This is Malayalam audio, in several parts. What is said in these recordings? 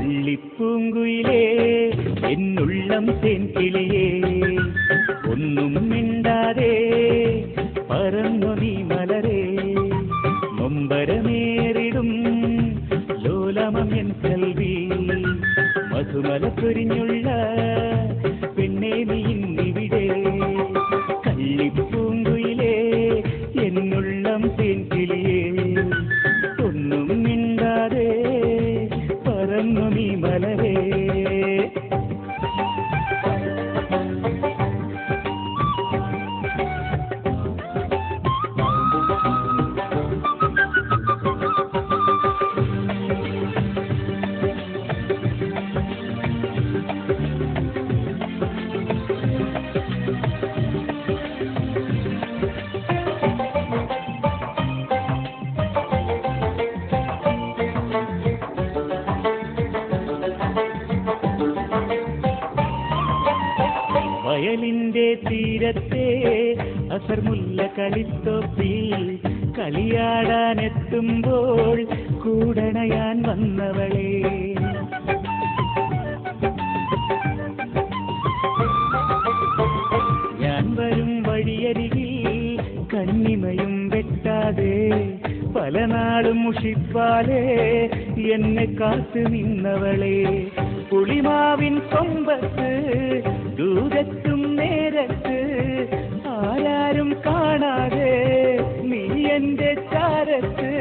കള്ളിപ്പൂങ്കുയിലേ എന്നുള്ളം തേൻകിളിയേ ഒന്നും മിണ്ടാതെ പറന്നു നീ മലരേ നൊമ്പരമേറിടും ലോലമം എൻ കൽവി മധുമല പൊരിഞ്ഞുള്ള പെണ്ണേ നീ ഇന്നിവിടെ കള്ളിപ്പൂങ്കുയിലേ എന്നുള്ളം തേൻകിളിയേ ഒന്നും മിണ്ടാതെ പറന്നു നീ മലരേ. വയലിന്റെ തീരത്തെ അസർമുല്ല കളിത്തൊപ്പിൽ കളിയാടാനെത്തുമ്പോൾ കൂടണയാൻ വന്നവളെ ഞാൻ വരും വഴിയരികിൽ കണ്ണിമയും വെട്ടാതെ പല നാളും മുഷിപ്പാലേ എന്നെ കാത്തു നിന്നവളെ പുളിമാവിൻ കൊമ്പത്ത് ദൂരത്തും നേരത്ത് ആരാരും കാണാതെ നീ എന്റെ ചാരത്ത്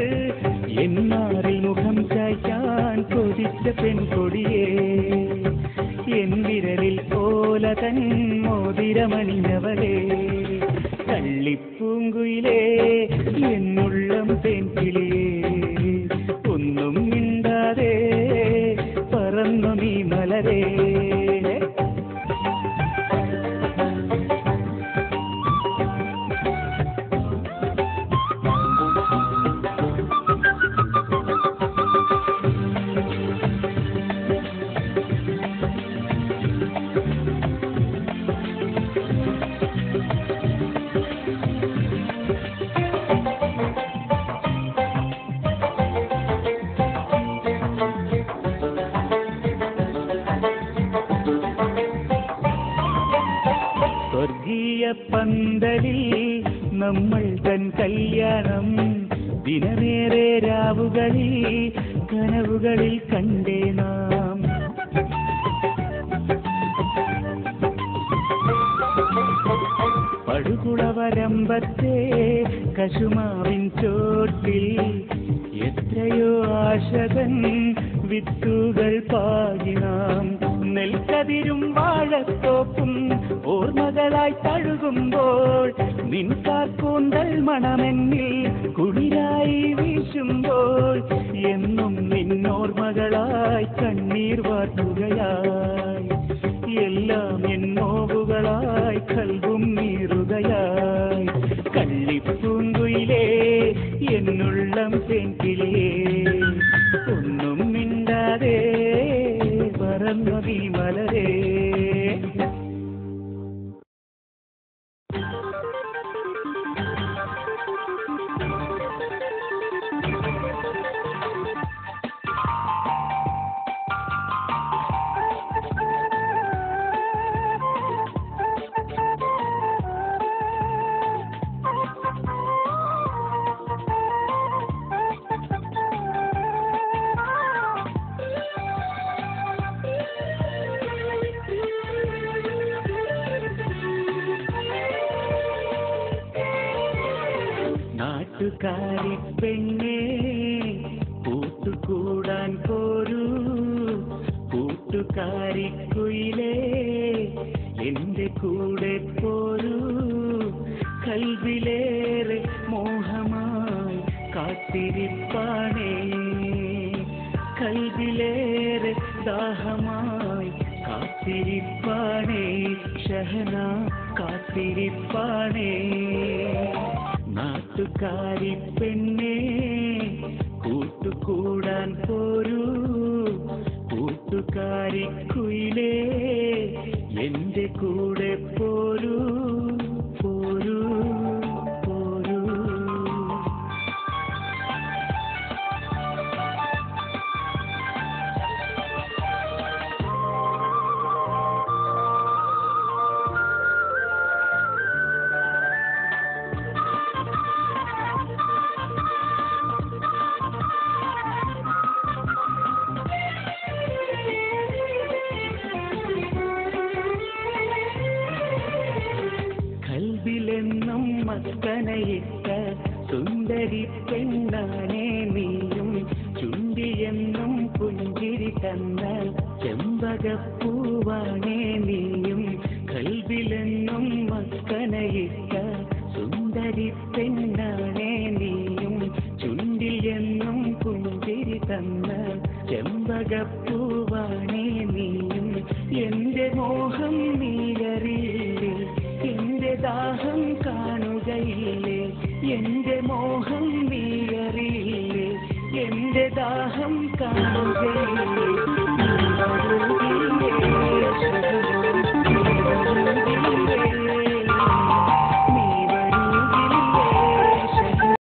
എന്നാറിൽ മുഖം ചായ്ക്കാൻ കൊതിച്ച പെൺകൊടിയേ എൻ വിരലിൽ ഓല തൻ മോതിരമണിഞ്ഞവളേ കള്ളിപ്പൂങ്കുയിലേ എന്നുള്ളം തേൻകിളിയേ ഒന്നും മിണ്ടാതെ പറന്നു നീ മലരേ. സ്വർഗീയ പന്തലിൽ നമ്മൾ തൻ കല്യാണം ദിനമേറെ രാവുകളിൽ കനവുകളിൽ കണ്ടേ നാം പടുകുളവരമ്പത്തെ കശുമാവിൻ ചോട്ടിൽ എത്രയോ ആശകൻ വിത്തുകൾ പാകിനാം നെൽക്കതിരും വാഴത്തോപ്പും ഓർമ്മകളായി തഴുകുമ്പോൾ നിൻകാർക്കൂന്തൽ മണമെന്നിൽ കുളിരായി വീശുമ്പോൾ എന്നും നിന്നോർമ്മകളായി കണ്ണീർ വാർത്തുകയായി എല്ലാം എന്നോവുകളായി കൽവും നീറുകയായി കള്ളിപ്പൂങ്കുയിലേ എന്നുള്ളം തേൻകിളിയേ ഒന്നും മിണ്ടാതെ പറന്നു നീ മലരേ. കൂട്ടുകാരിപ്പെണ്ണേ കൂട്ടുകൂടാൻ പോരൂ കൂട്ടുകാരിക്കുയിലേ എന്റെ കൂടെ പോരൂ കൽവിലേറെ മോഹമായി കാത്തിരിപ്പാണേ കാത്തിരിപ്പാണേ ഷഹന കാത്തിരിപ്പാണേ നാട്ടുകാരി പെണ്ണേ കൂട്ടുകൂടാൻ പോരൂ കൂട്ടുകാരി കുയിലേ എന്റെ കൂടെ പോരൂ പോരൂ പോരൂ കൽബിലെന്നും മസ്കനയിട്ട സുന്ദരി പെണ്ണാനേ നീയും ചുണ്ടിയെന്നും പുഞ്ചിരി തന്ന ചെമ്പകപ്പൂവാണേ നീയും കൽബിലെന്നും മസ്കനയിട്ട സുന്ദരി പെണ്ണാനേ നീയും ചുണ്ടിലെന്നും പുഞ്ചിരി തന്ന ചെമ്പകപ്പൂവാണേ നീയും എന്റെ മോഹം നീയറിയില്ലേ എന്റെ ദാഹം കാണുകയില്ലേ എന്റെ മോഹം നീയറിയില്ലേ എന്റെ ദാഹം കാണുകയില്ലേ